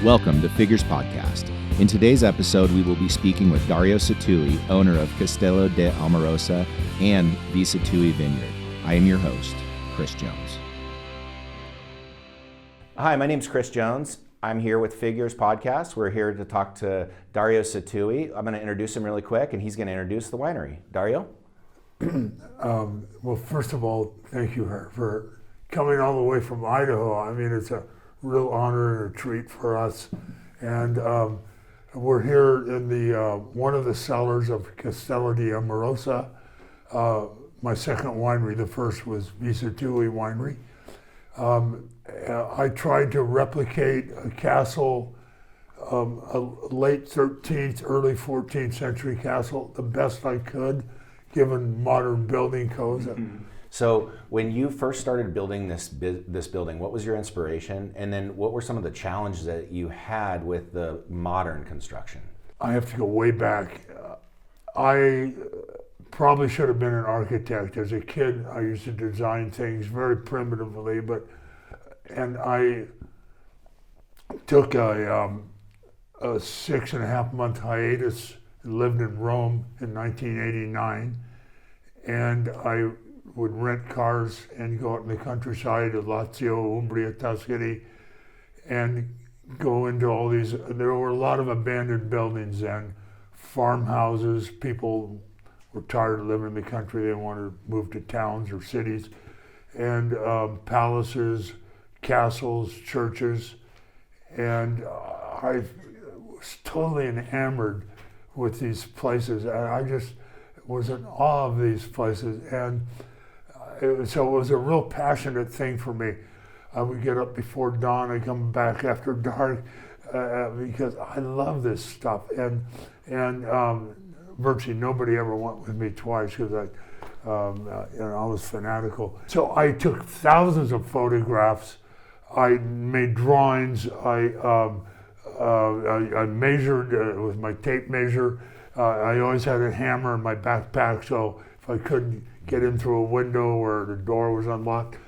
Welcome to Figures Podcast. In today's episode, we will be speaking with Dario Sattui, owner of Castello de Amorosa and the Sattui Vineyard. I am your host, Chris Jones. Hi, my name's Chris Jones. I'm here with Figures Podcast. We're here to talk to Dario Sattui. I'm going to introduce him really quick, and he's going to introduce the winery. Dario? Well, first of all, thank you for coming all the way from Idaho. I mean, it's a real honor and a treat for us. And we're here in the one of the cellars of Castello de Amorosa, my second winery. The first was Sattui Winery. I tried to replicate a castle, a late 13th, early 14th century castle, the best I could, given modern building codes. So when you first started building this building, what was your inspiration? And then what were some of the challenges that you had with the modern construction? I have to go way back. I probably should have been an architect. As a kid, I used to design things very primitively, and I took a 6.5 month hiatus and lived in Rome in 1989. And I would rent cars and go out in the countryside of Lazio, Umbria, Tuscany, and go into all these. There were a lot of abandoned buildings and farmhouses. People were tired of living in the country. They wanted to move to towns or cities. And palaces, castles, churches. And I was totally enamored with these places. And I just was in awe of these places. And so it was a real passionate thing for me. I would get up before dawn, I'd come back after dark because I love this stuff. And virtually nobody ever went with me twice because I was fanatical. So I took thousands of photographs. I made drawings. I measured with my tape measure. I always had a hammer in my backpack, so if I couldn't get in through a window or the door was unlocked,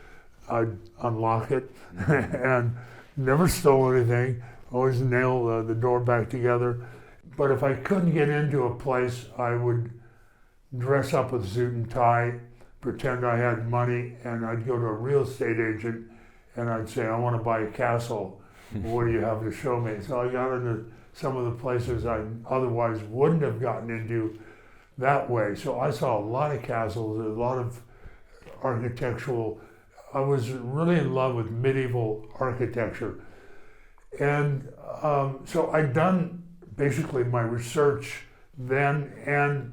I'd unlock it. And never stole anything, always nail the door back together. But if I couldn't get into a place, I would dress up with a suit and tie, pretend I had money, and I'd go to a real estate agent and I'd say, I want to buy a castle. What do you have to show me? So I got into some of the places I otherwise wouldn't have gotten into that way. So I saw a lot of castles, a lot of architectural. I was really in love with medieval architecture. And so I'd done basically my research then, and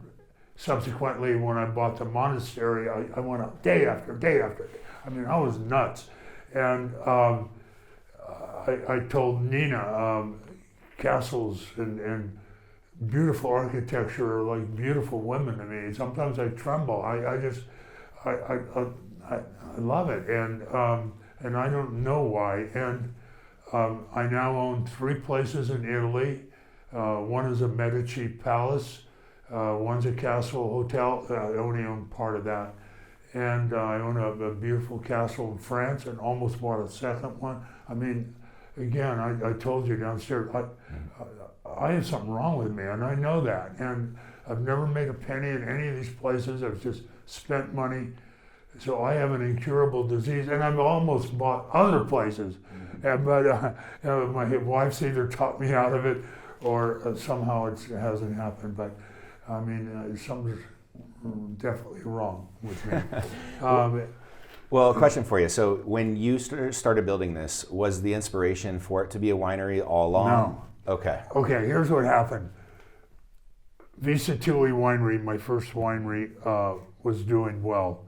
subsequently when I bought the monastery, I went out day after day after day. I mean, I was nuts. And I told Nina, castles and beautiful architecture are like beautiful women to me. Sometimes I tremble. I love it, and I don't know why. And I now own 3 places in Italy. One is a Medici palace. One's a castle hotel. I only own part of that. And I own a beautiful castle in France, and almost bought a second one. I mean, again, I told you downstairs, I have something wrong with me, and I know that. And I've never made a penny in any of these places. I've just spent money. So I have an incurable disease, and I've almost bought other places. But my wife's either taught me out of it, or somehow it hasn't happened. But I mean, something's definitely wrong with me. Well, a question for you. So when you started building this, was the inspiration for it to be a winery all along? No. Okay, here's what happened. Sattui Winery, my first winery, was doing well.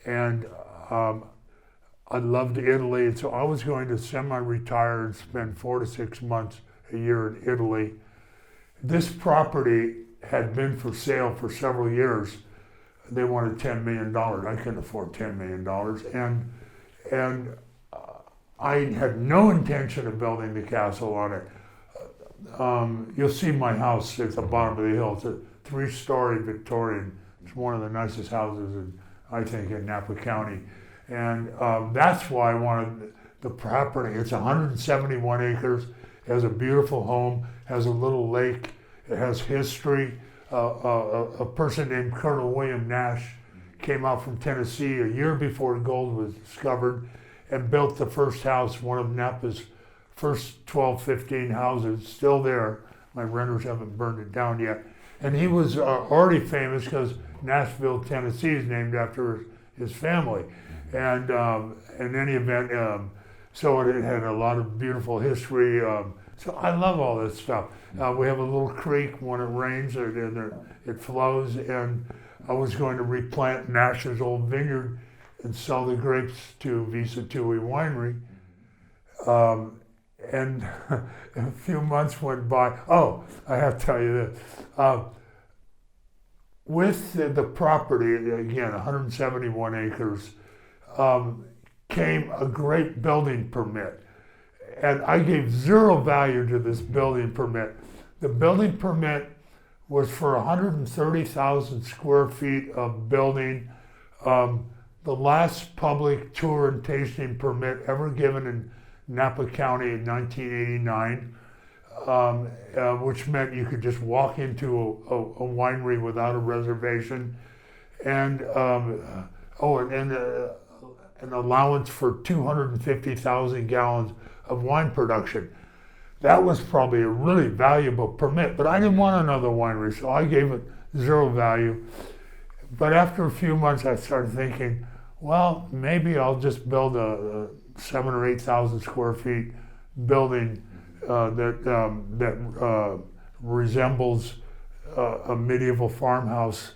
And I loved Italy, and so I was going to semi-retire and spend 4 to 6 months a year in Italy. This property had been for sale for several years. They wanted $10 million. I couldn't afford $10 million. And I had no intention of building the castle on it. You'll see my house at the bottom of the hill. It's a 3-story Victorian. It's one of the nicest houses, I think, in Napa County. And that's why I wanted the property. It's 171 acres. It has a beautiful home, has a little lake, it has history. A person named Colonel William Nash came out from Tennessee a year before gold was discovered and built the first house, one of Napa's first 12, 15 houses, still there. My renters haven't burned it down yet. And he was already famous because Nashville, Tennessee is named after his family. And in any event, so it had a lot of beautiful history. So I love all this stuff. We have a little creek when it rains, it flows, and I was going to replant Nash's old vineyard and sell the grapes to Sattui Winery. And a few months went by. Oh, I have to tell you this. With the property, again, 171 acres, came a great building permit. And I gave zero value to this building permit. The building permit was for 130,000 square feet of building. The last public tour and tasting permit ever given in Napa County in 1989, which meant you could just walk into a winery without a reservation, and an allowance for 250,000 gallons of wine production. That was probably a really valuable permit, but I didn't want another winery, so I gave it zero value. But after a few months, I started thinking, well, maybe I'll just build a 7,000 or 8,000 square feet building that resembles a medieval farmhouse,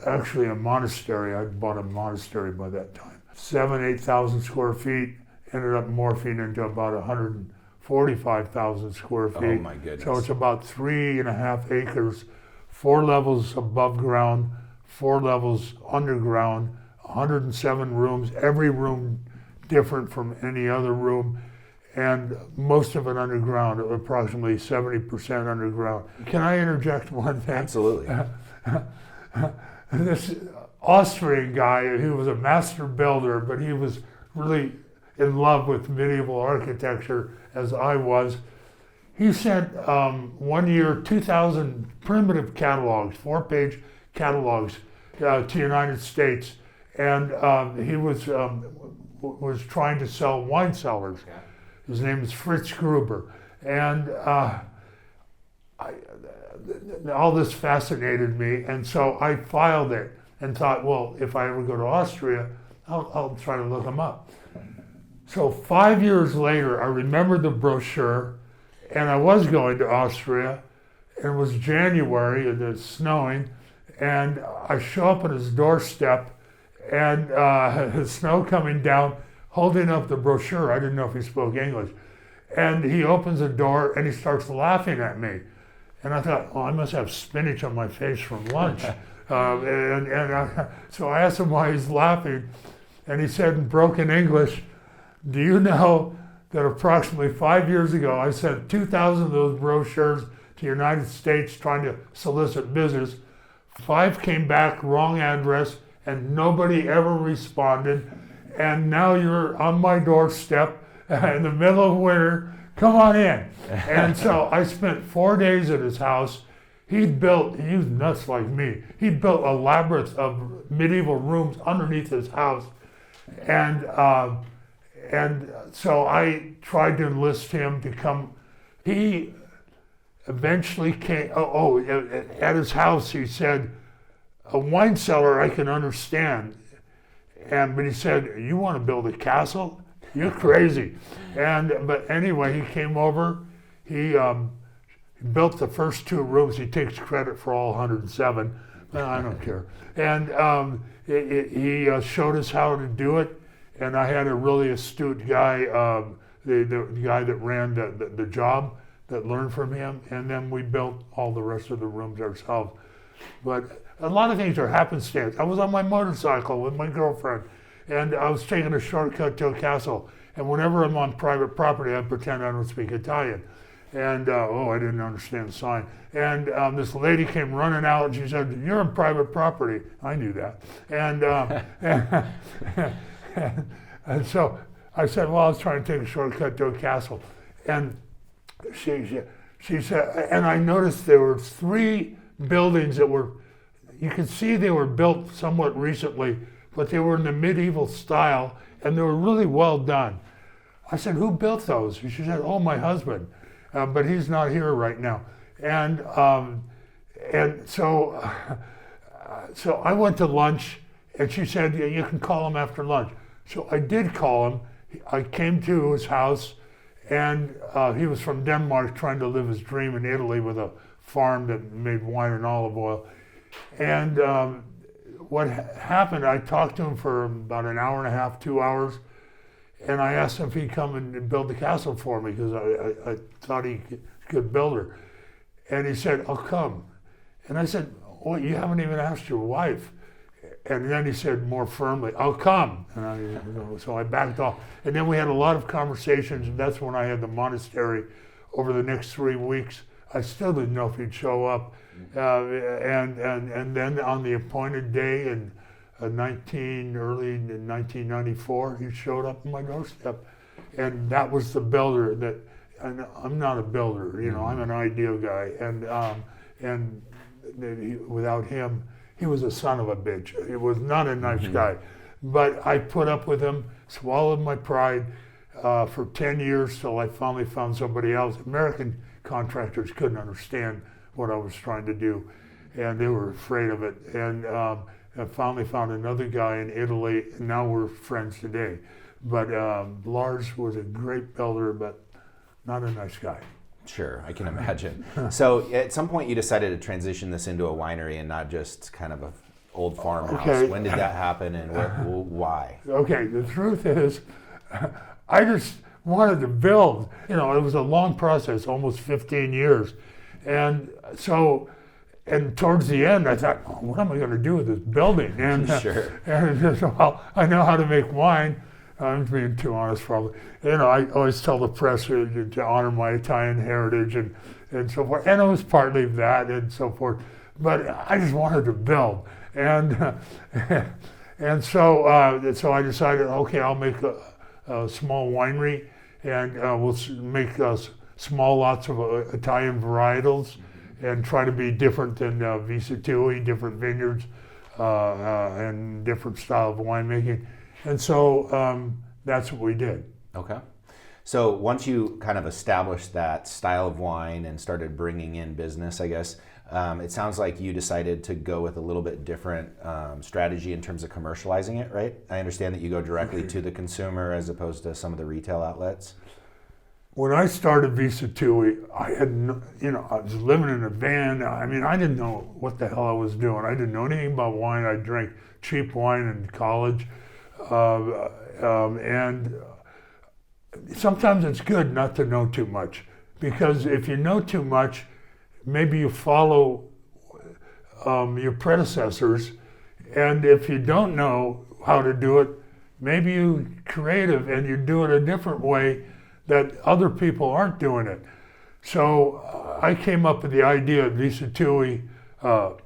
actually a monastery. I'd bought a monastery by that time. 7,000, 8,000 square feet, ended up morphing into about 145,000 square feet. Oh my goodness. So it's about 3.5 acres, 4 levels above ground, 4 levels underground, 107 rooms, every room different from any other room, and most of it underground, approximately 70% underground. Can I interject one thing? Absolutely. This Austrian guy, who was a master builder, but he was really in love with medieval architecture, as I was. He sent one year 2,000 primitive catalogs, 4-page catalogs to the United States, and he was trying to sell wine cellars. Okay. His name is Fritz Gruber, and all this fascinated me, and so I filed it and thought, well, if I ever go to Austria, I'll try to look him up. So 5 years later, I remembered the brochure, and I was going to Austria, and it was January, and it's snowing, and I show up at his doorstep, and his snow coming down, holding up the brochure. I didn't know if he spoke English. And he opens the door, and he starts laughing at me. And I thought, oh, I must have spinach on my face from lunch. So I asked him why he's laughing, and he said in broken English, do you know that approximately 5 years ago, I sent 2,000 of those brochures to the United States trying to solicit business. 5 came back, wrong address, and nobody ever responded. And now you're on my doorstep in the middle of winter, come on in. And so I spent 4 days at his house. He was nuts like me. He built a labyrinth of medieval rooms underneath his house. And so I tried to enlist him to come. He eventually came, at his house he said, a wine cellar I can understand. But he said, you want to build a castle? You're crazy. But anyway, he came over, he built the first 2 rooms. He takes credit for all 107. I don't care. And he showed us how to do it. And I had a really astute guy, the guy that ran the job, that learned from him. And then we built all the rest of the rooms ourselves. But a lot of things are happenstance. I was on my motorcycle with my girlfriend, and I was taking a shortcut to a castle. And whenever I'm on private property, I pretend I don't speak Italian. And, I didn't understand the sign. And this lady came running out, and she said, you're on private property. I knew that. And so I said, well, I was trying to take a shortcut to a castle. And she said, and I noticed there were 3 buildings that were, you could see they were built somewhat recently, but they were in the medieval style, and they were really well done. I said, who built those? And she said, oh, my husband, but he's not here right now. And so I went to lunch, and she said, yeah, you can call him after lunch. So I did call him. I came to his house, and he was from Denmark, trying to live his dream in Italy with a farm that made wine and olive oil. And what happened, I talked to him for about an hour and a half, 2 hours, and I asked him if he'd come and build the castle for me, because I thought he could a good builder. And he said, I'll come. And I said, oh, you haven't even asked your wife. And then he said more firmly, I'll come. And so I backed off. And then we had a lot of conversations, and that's when I had the monastery over the next 3 weeks. I still didn't know if he'd show up. And then on the appointed day in early 1994, he showed up on my doorstep. And that was the builder that, and I'm not a builder, you know, I'm an idea guy. And without him, he was a son of a bitch. He was not a nice guy. But I put up with him, swallowed my pride for 10 years till I finally found somebody else. American contractors couldn't understand what I was trying to do, and they were afraid of it. And I finally found another guy in Italy, and now we're friends today. But Lars was a great builder, but not a nice guy. Sure, I can imagine. So at some point you decided to transition this into a winery and not just kind of an old farmhouse. Okay. When did that happen, and why? Okay, the truth is, I just wanted to build. You know, it was a long process, almost 15 years. And so, and towards the end, I thought, oh, what am I going to do with this building? And, sure. Well, I know how to make wine. I'm being too honest, probably. You know, I always tell the press to honor my Italian heritage and so forth. And it was partly that and so forth. But I just wanted to build. And so I decided, okay, I'll make a small winery, and we'll make small lots of Italian varietals and try to be different than Sattui, different vineyards, and different style of winemaking. And so that's what we did. Okay. So once you kind of established that style of wine and started bringing in business, I guess, it sounds like you decided to go with a little bit different strategy in terms of commercializing it, right? I understand that you go directly to the consumer as opposed to some of the retail outlets. When I started Sattui, I was living in a van. I mean, I didn't know what the hell I was doing. I didn't know anything about wine. I drank cheap wine in college. And sometimes it's good not to know too much, because if you know too much, maybe you follow your predecessors, and if you don't know how to do it, maybe you're creative and you do it a different way that other people aren't doing it. So I came up with the idea of Sattui,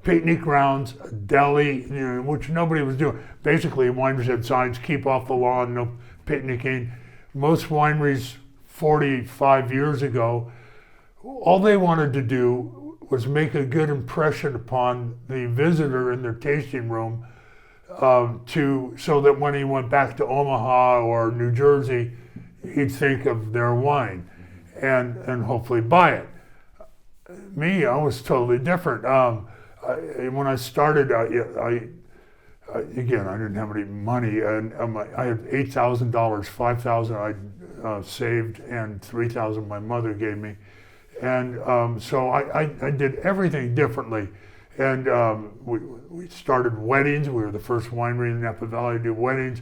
picnic grounds, a deli, which nobody was doing. Basically, wineries had signs, keep off the lawn, no picnicking. Most wineries 45 years ago, all they wanted to do was make a good impression upon the visitor in their tasting room, so that when he went back to Omaha or New Jersey, he'd think of their wine and hopefully buy it. Me, I was totally different. When I started, again, I didn't have any money, and I had $8,000, $5,000 I saved, and $3,000 my mother gave me, and so I did everything differently. And we started weddings. We were the first winery in Napa Valley to do weddings.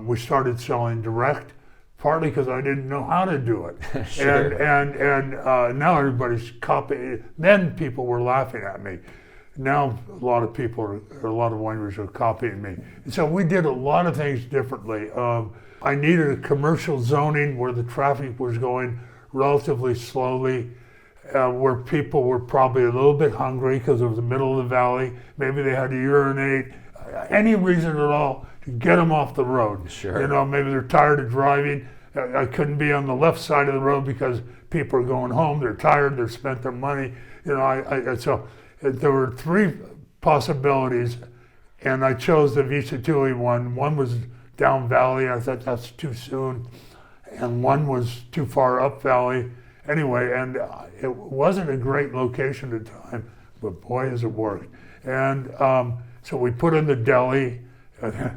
We started selling direct, partly because I didn't know how to do it. Sure. And now everybody's copying. Then people were laughing at me. Now a lot of wineries are copying me. So we did a lot of things differently. I needed a commercial zoning where the traffic was going relatively slowly, where people were probably a little bit hungry because it was the middle of the valley. Maybe they had to urinate. Any reason at all to get them off the road. Sure. You know, maybe they're tired of driving, I couldn't be on the left side of the road because people are going home, they're tired, they've spent their money. So there were 3 possibilities, and I chose the Sattui one. One was down valley, I thought that's too soon, and one was too far up valley. Anyway, and it wasn't a great location at the time, but boy, has it worked. And so we put in the deli. I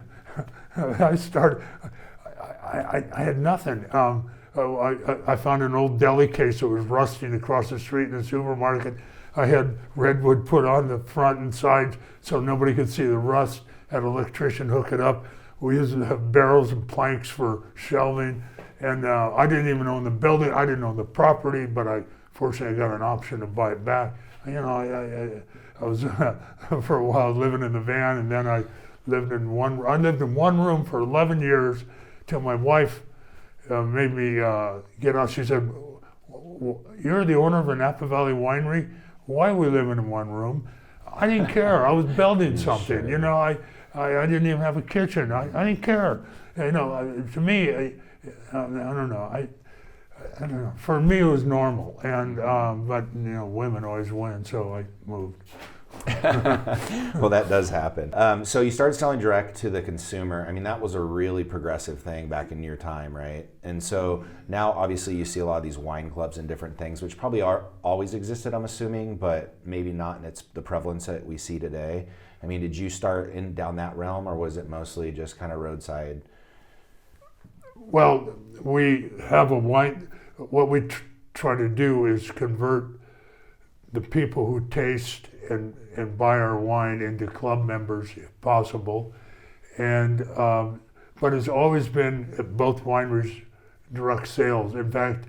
had nothing. I found an old deli case that was rusting across the street in the supermarket. I had redwood put on the front and sides so nobody could see the rust. Had an electrician hook it up. We used to have barrels and planks for shelving. And I didn't even own the building. I didn't own the property, but fortunately I got an option to buy it back. I was for a while living in the van, and then I lived in one room for 11 years till my wife made me get out. She said, "You're the owner of a Napa Valley winery. Why are we living in one room?" I didn't care. I was building something. Sure. I didn't even have a kitchen. I didn't care. To me, I don't know. I don't know. For me, it was normal, and but women always win, so I moved. Well, that does happen. So you started selling direct to the consumer. I mean, that was a really progressive thing back in your time, right? And so now, obviously, you see a lot of these wine clubs and different things, which probably always existed, I'm assuming, but maybe not in the prevalence that we see today. I mean, did you start down that realm, or was it mostly just kind of roadside? Well, we have a wine. What we try to do is convert the people who taste and buy our wine into club members if possible. And but it's always been at both wineries direct sales. In fact,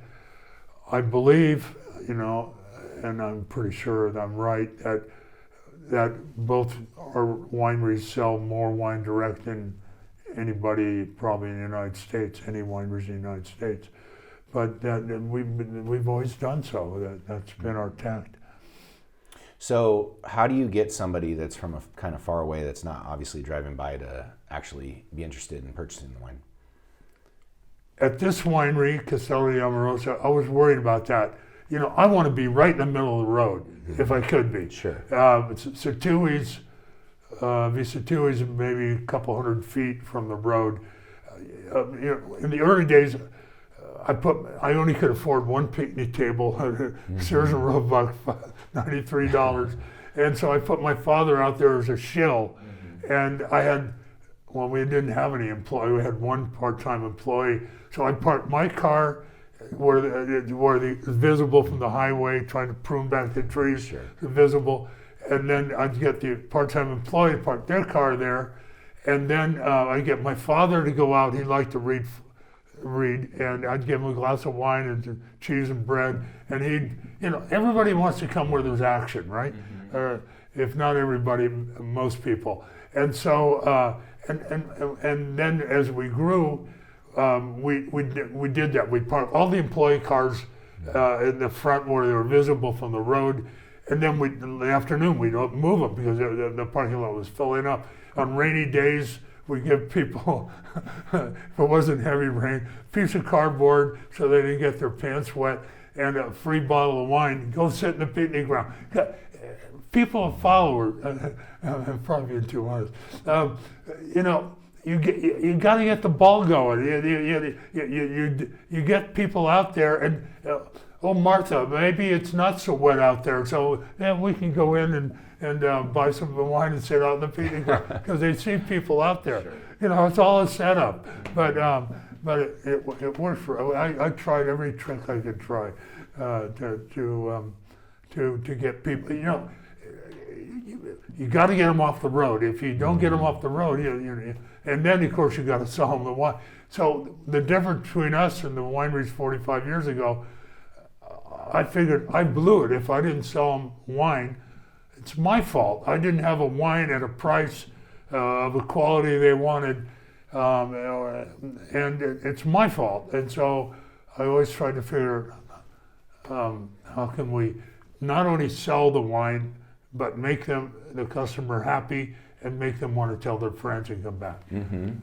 I believe, and I'm pretty sure that I'm right, that both our wineries sell more wine direct than anybody probably in the United States, any wineries in the United States. But we've always done so. That's been our tact. So how do you get somebody that's from a kind of far away that's not obviously driving by to actually be interested in purchasing the wine? At this winery, Castello Amorosa, I was worried about that. I want to be right in the middle of the road, if I could be. Sure. Sattui's maybe a couple hundred feet from the road. In the early days, I only could afford one picnic table, Sears and Roebuck, $93. And so I put my father out there as a shill. And we didn't have any employee. We had one part-time employee. So I parked my car where it's visible from the highway, trying to prune back the trees, sure, visible. And then I'd get the part-time employee to park their car there. And then I'd get my father to go out. He liked to read, and I'd give him a glass of wine and cheese and bread. And everybody wants to come where there's action, right? If not everybody, most people. And so, and then as we grew, we did that. We parked all the employee cars in the front where they were visible from the road. And then in the afternoon, we'd move them because the parking lot was filling up. On rainy days, we give people, if it wasn't heavy rain, a piece of cardboard so they didn't get their pants wet, and a free bottle of wine. Go sit in the picnic ground. People are followers. I'm probably being too honest. You got to get the ball going. You get people out there, and Martha, maybe it's not so wet out there, so we can go in and buy some wine and sit out in the picnic ground because they see people out there. Sure. It's all a setup, but it worked for. I tried every trick I could try to get people. You got to get them off the road. If you don't get them off the road, and then of course you got to sell them the wine. So the difference between us and the wineries 45 years ago, I figured I blew it. If I didn't sell them wine, it's my fault. I didn't have a wine at a price of the quality they wanted, and it's my fault. And so I always tried to figure how can we not only sell the wine, but make the customer happy and make them want to tell their friends and come back.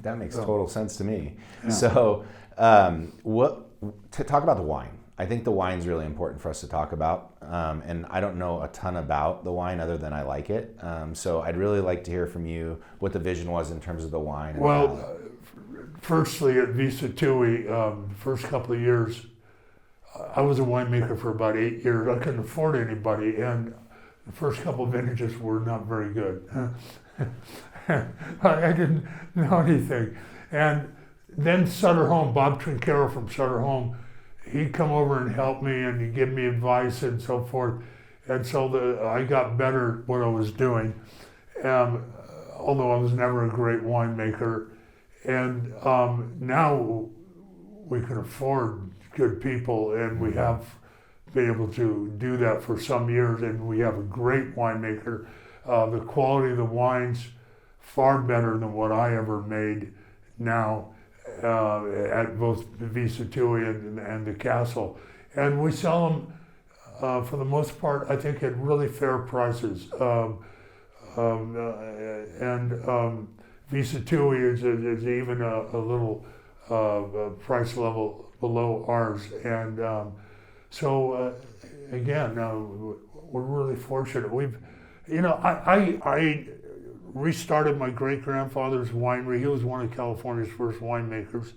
That makes total sense to me. Yeah. So, to talk about the wine. I think the wine's really important for us to talk about, and I don't know a ton about the wine other than I like it. So I'd really like to hear from you what the vision was in terms of the wine. And Well, firstly, at Sattui, first couple of years, I was a winemaker for about 8 years. I couldn't afford anybody, and the first couple of vintages were not very good. I didn't know anything. And then Sutter Home, Bob Trincaro from Sutter Home, he'd come over and help me and he'd give me advice and so forth. And so I got better at what I was doing, although I was never a great winemaker. And now we can afford good people, and we have been able to do that for some years, and we have a great winemaker. The quality of the wine's far better than what I ever made now. At both Sattui and the Castle, and we sell them for the most part, I think, at really fair prices. And Sattui is even a little price level below ours, and so again, we're really fortunate. I restarted my great-grandfather's winery. He was one of California's first winemakers.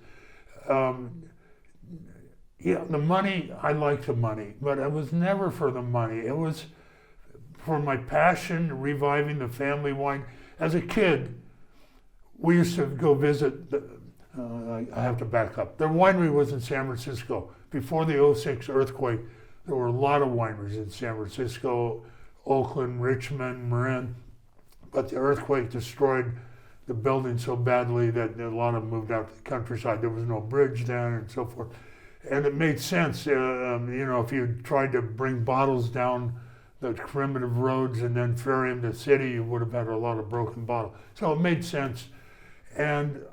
The money, I liked the money, but it was never for the money. It was for my passion, reviving the family wine. As a kid, we used to go visit, I have to back up. Their winery was in San Francisco. Before the '06 earthquake, there were a lot of wineries in San Francisco, Oakland, Richmond, Marin. But the earthquake destroyed the building so badly that a lot of them moved out to the countryside. There was no bridge then and so forth. And it made sense, if you tried to bring bottles down the primitive roads and then ferry them to the city, you would have had a lot of broken bottles. So it made sense. And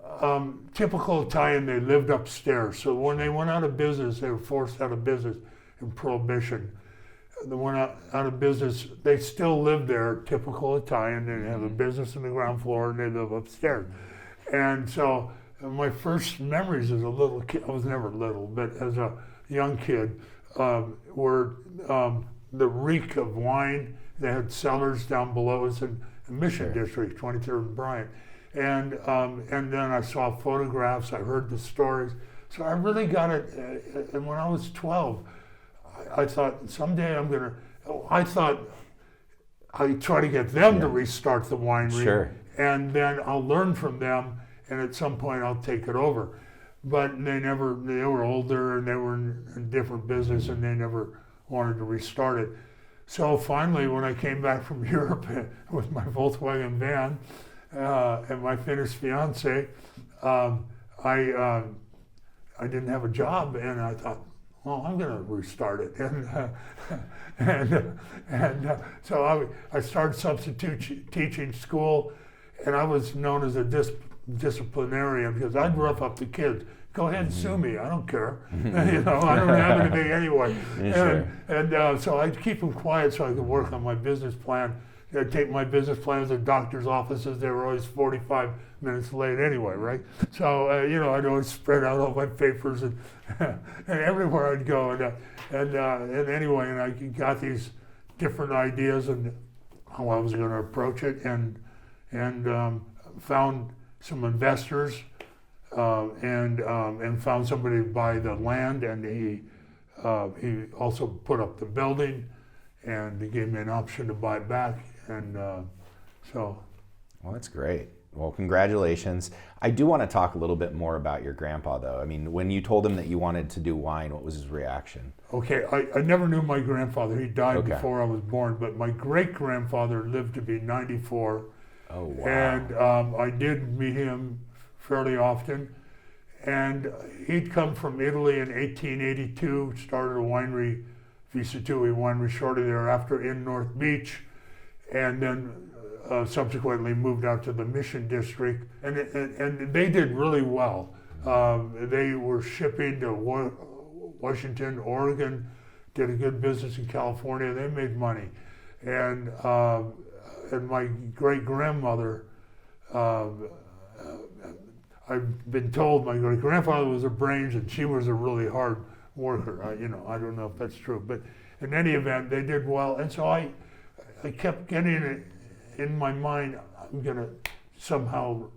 typical Italian, they lived upstairs. So when they went out of business, they were forced out of business in Prohibition. They went out of business. They still live there, typical Italian. They have a business on the ground floor and they live upstairs. And so my first memories as a little kid, I was never little, but as a young kid, were the reek of wine. They had cellars down below us in the Mission District, 23rd and Bryant. And then I saw photographs, I heard the stories. So I really got it. And when I was 12, I thought someday I'd try to get them to restart the winery, and then I'll learn from them, and at some point I'll take it over. But they were older and they were in different business, and they never wanted to restart it. So finally, when I came back from Europe with my Volkswagen van and my Finnish fiance, I didn't have a job, and I thought, well, I'm going to restart it. And so I started substitute teaching school, and I was known as a disciplinarian because I'd rough up the kids. Go ahead and sue me, I don't care. I don't have anything anyway. So I'd keep them quiet so I could work on my business plan. I'd take my business plans to doctor's offices. They were always 45 minutes late anyway, right? So, I'd always spread out all my papers and everywhere I'd go. And I got these different ideas and how I was going to approach it, and found some investors and found somebody to buy the land, and he also put up the building, and he gave me an option to buy it back, and so. Well, that's great. Well, congratulations. I do want to talk a little bit more about your grandpa, though. I mean, when you told him that you wanted to do wine, what was his reaction? Okay, I never knew my grandfather. He died before I was born, but my great-grandfather lived to be 94. Oh, wow. And I did meet him fairly often. And he'd come from Italy in 1882, started a winery, Sattui winery, shortly thereafter in North Beach, and then subsequently moved out to the Mission District, and they did really well. They were shipping to Washington, Oregon, did a good business in California. They made money, and my great grandmother I've been told my great-grandfather was a brains and she was a really hard worker. I don't know if that's true, but in any event, they did well. And so I kept getting it in my mind, I'm gonna somehow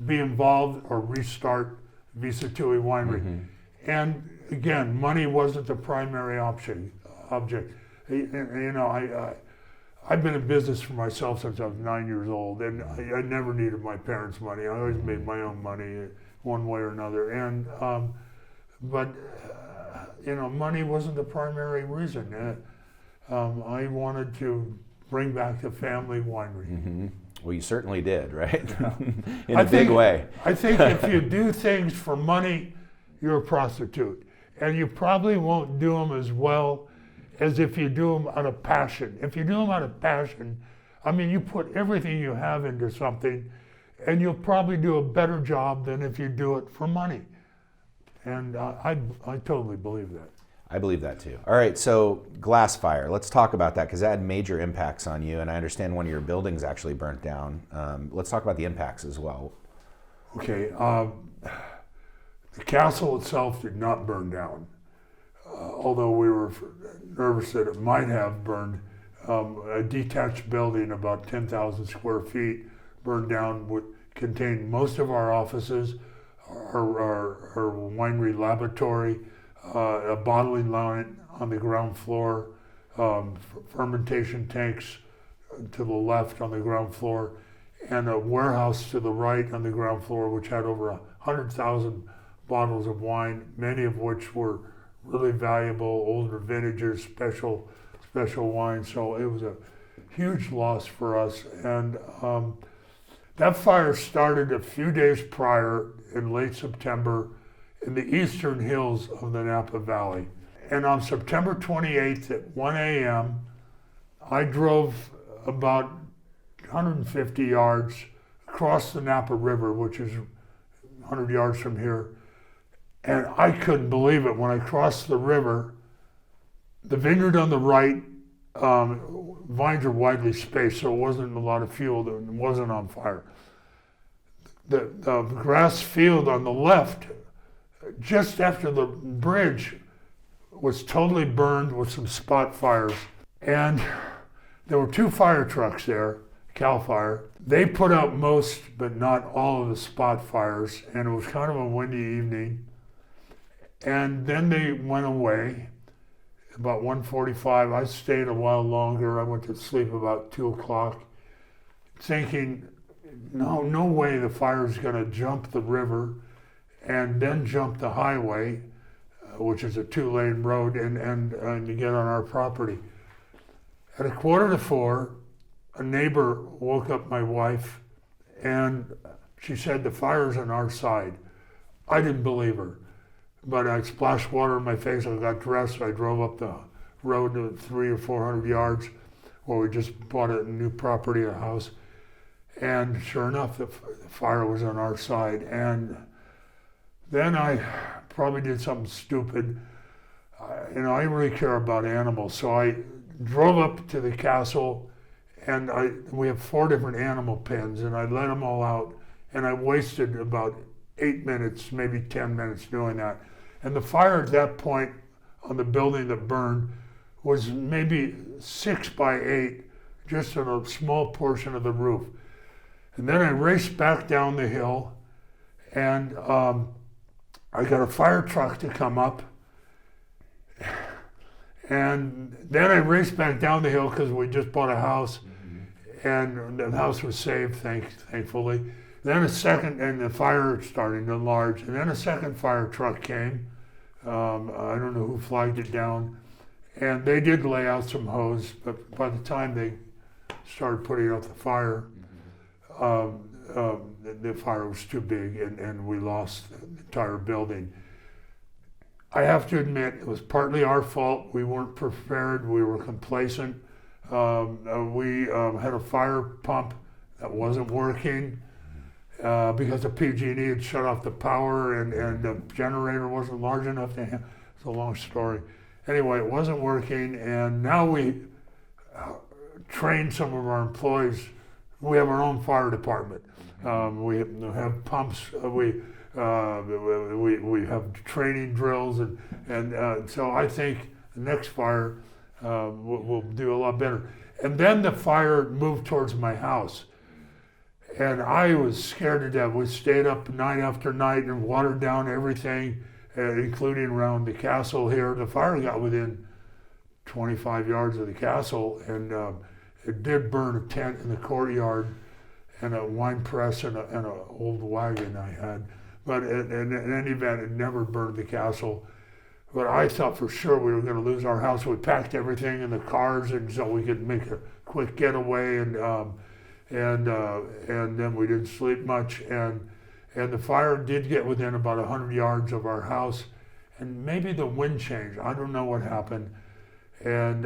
be involved or restart Sattui Winery. Mm-hmm. And again, money wasn't the primary object. I've been in business for myself since I was 9 years old, and I never needed my parents' money. I always made my own money one way or another. And but money wasn't the primary reason. I wanted to bring back the family winery. Mm-hmm. Well, you certainly did, right? In I a big way. I think if you do things for money, you're a prostitute. And you probably won't do them as well as if you do them out of passion. If you do them out of passion, I mean, you put everything you have into something, and you'll probably do a better job than if you do it for money. And I totally believe that. I believe that too. All right, so glass fire. Let's talk about that because that had major impacts on you, and I understand one of your buildings actually burnt down. Let's talk about the impacts as well. Okay, the castle itself did not burn down, although we were nervous that it might have burned. A detached building about 10,000 square feet burned down, would contain most of our offices, our winery laboratory, a bottling line on the ground floor, fermentation tanks to the left on the ground floor, and a warehouse to the right on the ground floor, which had over 100,000 bottles of wine, many of which were really valuable, older vintages, special wine. So it was a huge loss for us. And that fire started a few days prior in late September in the eastern hills of the Napa Valley. And on September 28th at 1 a.m., I drove about 150 yards across the Napa River, which is 100 yards from here. And I couldn't believe it. When I crossed the river, the vineyard on the right, vines are widely spaced, so it wasn't a lot of fuel, it wasn't on fire. The grass field on the left, just after the bridge, was totally burned with some spot fires. And there were 2 fire trucks there, Cal Fire. They put out most, but not all of the spot fires, and it was kind of a windy evening. And then they went away about 1:45. I stayed a while longer. I went to sleep about 2 o'clock, thinking, no way the fire's gonna jump the river and then jump the highway, which is a 2-lane road, and to get on our property. At 3:45, a neighbor woke up my wife, and she said, the fire's on our side. I didn't believe her, but I splashed water in my face. I got dressed. I drove up the road to 300 or 400 yards where we just bought a new property, a house. And sure enough, the fire was on our side. And then I probably did something stupid. I really care about animals. So I drove up to the castle, and we have 4 different animal pens, and I let them all out. And I wasted about 8 minutes, maybe 10 minutes doing that. And the fire at that point on the building that burned was maybe 6 by 8, just on a small portion of the roof. And then I raced back down the hill, and I got a fire truck to come up. And then I raced back down the hill because we just bought a house, and the house was saved, thankfully. Then and the fire started to enlarge, and then a second fire truck came. I don't know who flagged it down, and they did lay out some hose, but by the time they started putting out the fire, the fire was too big, and we lost the entire building. I have to admit, it was partly our fault. We weren't prepared. We were complacent. We had a fire pump that wasn't working because the PG&E had shut off the power, and the generator wasn't large enough to handle. It's a long story. Anyway, it wasn't working, and now we trained some of our employees. We have our own fire department. We have pumps. We have training drills, and so I think the next fire will do a lot better. And then the fire moved towards my house, and I was scared to death. We stayed up night after night and watered down everything, including around the castle here. The fire got within 25 yards of the castle, and it did burn a tent in the courtyard and a wine press and an old wagon I had. But in any event, it never burned the castle. But I thought for sure we were going to lose our house. We packed everything in the cars, and so we could make a quick getaway. And then we didn't sleep much. And the fire did get within about 100 yards of our house, and maybe the wind changed. I don't know what happened. And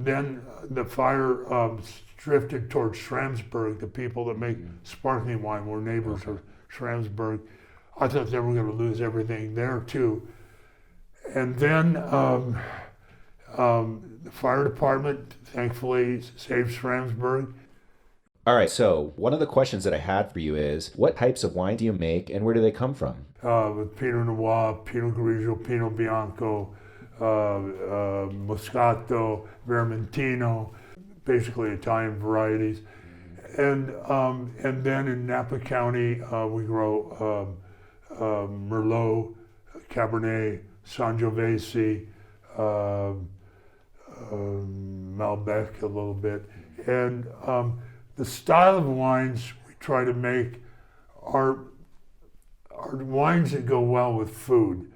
then the fire drifted towards Schramsberg. The people that make sparkling wine were neighbors of Schramsberg. I thought they were going to lose everything there too. And then the fire department thankfully saved Schramsberg. All right, so one of the questions that I had for you is, what types of wine do you make and where do they come from? With Pinot Noir, Pinot Grigio, Pinot Bianco, Moscato, Vermentino, basically Italian varieties. And then in Napa County, we grow Merlot, Cabernet, Sangiovese, Malbec a little bit. And the style of wines we try to make are wines that go well with food.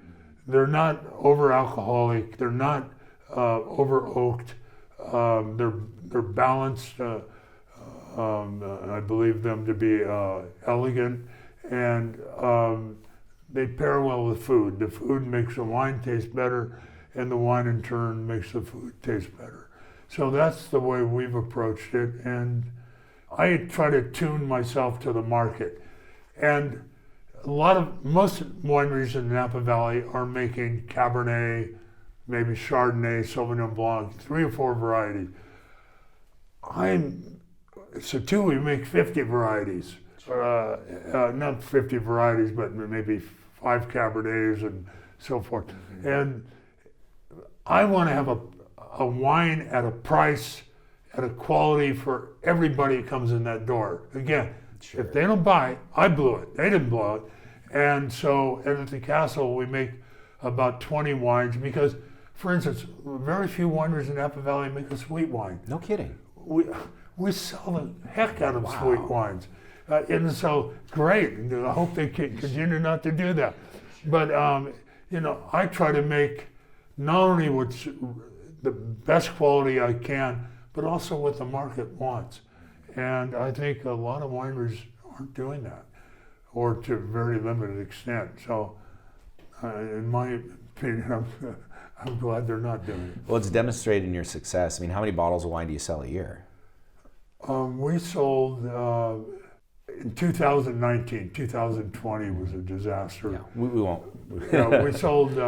They're not over alcoholic. They're not over oaked. They're balanced. I believe them to be elegant, and they pair well with food. The food makes the wine taste better, and the wine in turn makes the food taste better. So that's the way we've approached it, and I try to tune myself to the market. And most wineries in the Napa Valley are making Cabernet, maybe Chardonnay, Sauvignon Blanc, 3 or 4 varieties. Sattui, we make 50 varieties. Not 50 varieties, but maybe 5 Cabernets and so forth. And I want to have a wine at a price, at a quality for everybody that comes in that door. Again, if they don't buy it, I blew it. They didn't blow it. And so at the castle, we make about 20 wines because, for instance, very few wineries in Napa Valley make a sweet wine. No kidding. We sell the heck out of sweet wines. And so, great. I hope they continue not to do that. But, I try to make not only what's the best quality I can, but also what the market wants. And I think a lot of wineries aren't doing that, or to a very limited extent. So, in my opinion, I'm glad they're not doing it. Well, it's demonstrated in your success. I mean, how many bottles of wine do you sell a year? We sold, in 2019, 2020 was a disaster. Yeah, we won't. We sold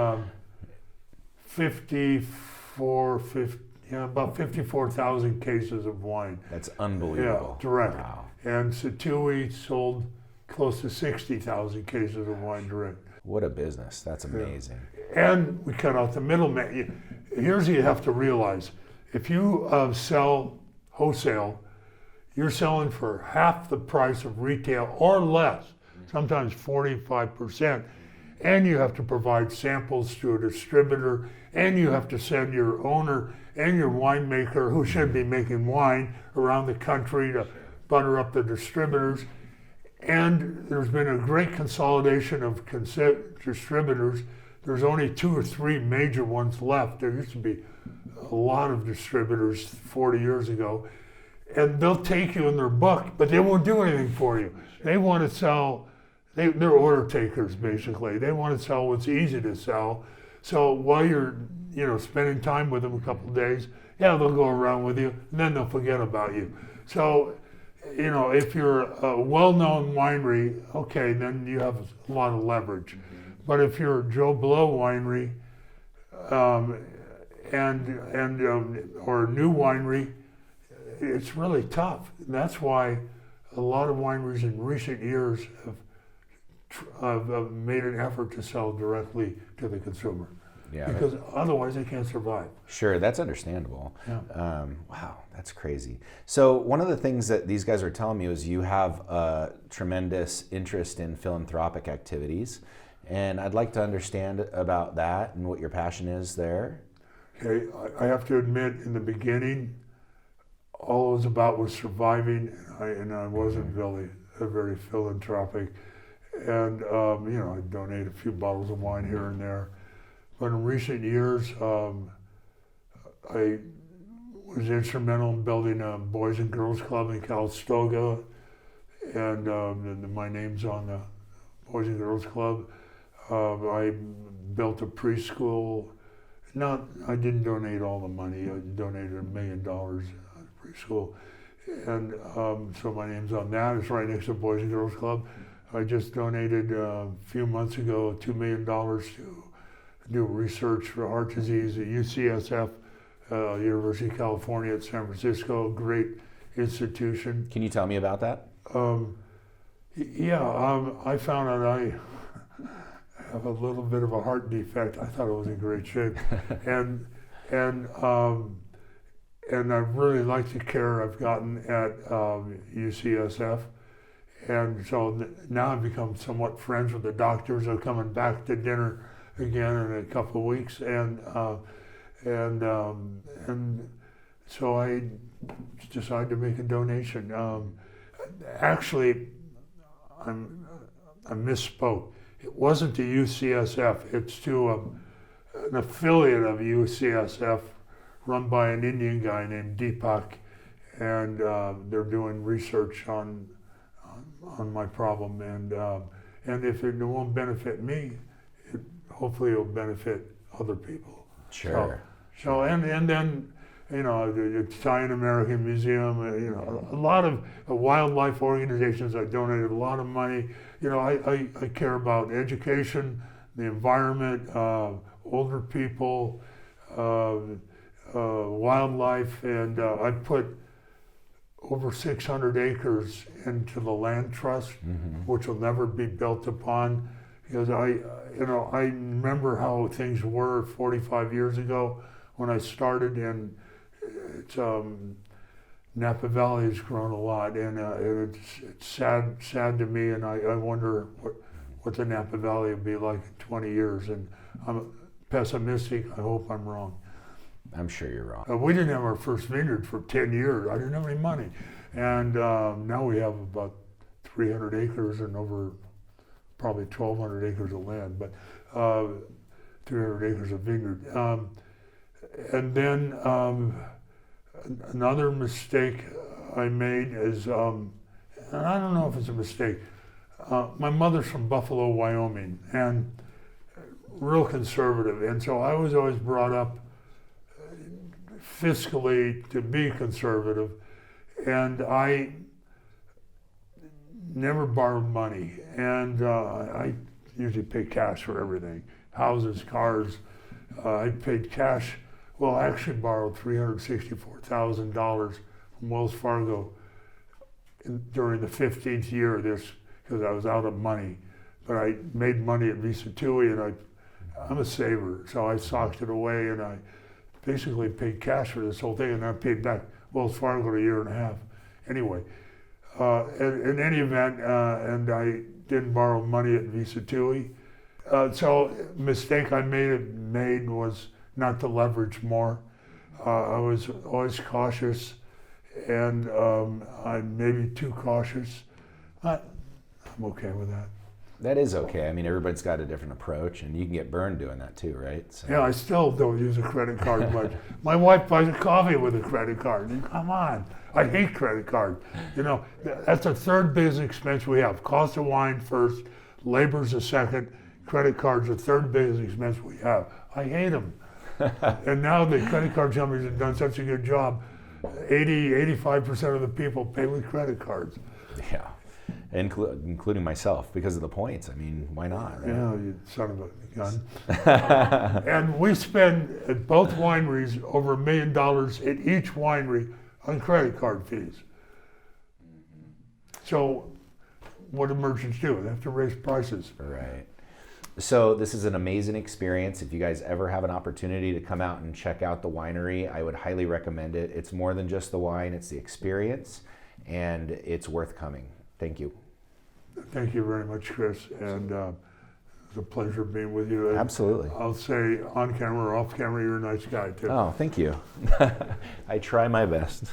about 54,000 cases of wine. That's unbelievable. Yeah, direct. Wow. And Sattui sold close to 60,000 cases of wine direct. What a business. That's amazing. Yeah. And we cut out the middleman. Here's what you have to realize. If you sell wholesale, you're selling for half the price of retail or less, sometimes 45%. And you have to provide samples to a distributor, and you have to send your owner and your winemaker, who should be making wine, around the country to butter up the distributors. And there's been a great consolidation of distributors. There's only 2 or 3 major ones left. There used to be a lot of distributors 40 years ago. And they'll take you in their book, but they won't do anything for you. They want to sell, they're order takers basically. They want to sell what's easy to sell. So while you're spending time with them a couple of days, they'll go around with you, and then they'll forget about you. So, if you're a well-known winery, okay, then you have a lot of leverage. But if you're a Joe Blow winery, or a new winery, it's really tough. And that's why a lot of wineries in recent years have made an effort to sell directly to the consumer. Yeah. Because otherwise they can't survive. Sure, that's understandable. Yeah. Wow, that's crazy. So one of the things that these guys are telling me is you have a tremendous interest in philanthropic activities, and I'd like to understand about that and what your passion is there. Okay, I have to admit, in the beginning, all it was about was surviving, and I wasn't really very philanthropic. And I donate a few bottles of wine here and there. But in recent years, I was instrumental in building a Boys and Girls Club in Calistoga, and my name's on the Boys and Girls Club. I built a preschool. I didn't donate all the money. I donated $1 million to preschool, and so my name's on that. It's right next to the Boys and Girls Club. I just donated a few months ago $2 million to do research for heart disease at Ucsf, University of California at San Francisco, great institution. Can you tell me about that? I found out I have a little bit of a heart defect. I thought I was in great shape, and I really like the care I've gotten at UCSF. And so now I've become somewhat friends with the doctors. I'm coming back to dinner again in a couple of weeks, and so I decided to make a donation. Actually, I misspoke. It wasn't to UCSF. It's to an affiliate of UCSF, run by an Indian guy named Deepak, and they're doing research on my problem, and if it won't benefit me, hopefully it'll benefit other people. Sure. So and then the Italian American Museum, a lot of wildlife organizations. I donated a lot of money. I care about education, the environment, older people, wildlife, and I put over 600 acres into the land trust, which will never be built upon, because I remember how things were 45 years ago when I started, and it's Napa Valley has grown a lot, and it's sad to me, and I wonder what the Napa Valley will be like in 20 years, and I'm pessimistic. I hope I'm wrong. I'm sure you're wrong. We didn't have our first vineyard for 10 years. I didn't have any money. And now we have about 300 acres and over probably 1,200 acres of land, but 300 acres of vineyard. And then another mistake I made is, and I don't know if it's a mistake, my mother's from Buffalo, Wyoming, and real conservative. And so I was always brought up fiscally to be conservative, and I never borrowed money, and I usually pay cash for everything, houses, cars. I paid cash. Well, I actually borrowed $364,000 from Wells Fargo during the 15th year of this, because I was out of money. But I made money at Visa Tui, and I'm a saver, so I socked it away, and I basically paid cash for this whole thing, and I paid back Wells Fargo a year and a half. Anyway, in any event, and I didn't borrow money at Visa Tui. So mistake I made was not to leverage more. I was always cautious, and I'm maybe too cautious. I'm okay with that. That is okay. I mean, everybody's got a different approach, and you can get burned doing that too, right? So. Yeah, I still don't use a credit card much. My wife buys a coffee with a credit card. Come on, I hate credit cards. That's the third biggest expense we have. Cost of wine first, labor's the second, credit cards the third biggest expense we have. I hate them. And now the credit card companies have done such a good job. 85% of the people pay with credit cards. Yeah. Including myself, because of the points. I mean, why not? Right? Yeah, you son of a gun. And we spend at both wineries over $1 million at each winery on credit card fees. So what do merchants do? They have to raise prices. Right. So this is an amazing experience. If you guys ever have an opportunity to come out and check out the winery, I would highly recommend it. It's more than just the wine, it's the experience, and it's worth coming. Thank you. Thank you very much, Chris, and it's a pleasure being with you. And Absolutely. I'll say on camera or off camera, you're a nice guy too. Oh, thank you. I try my best.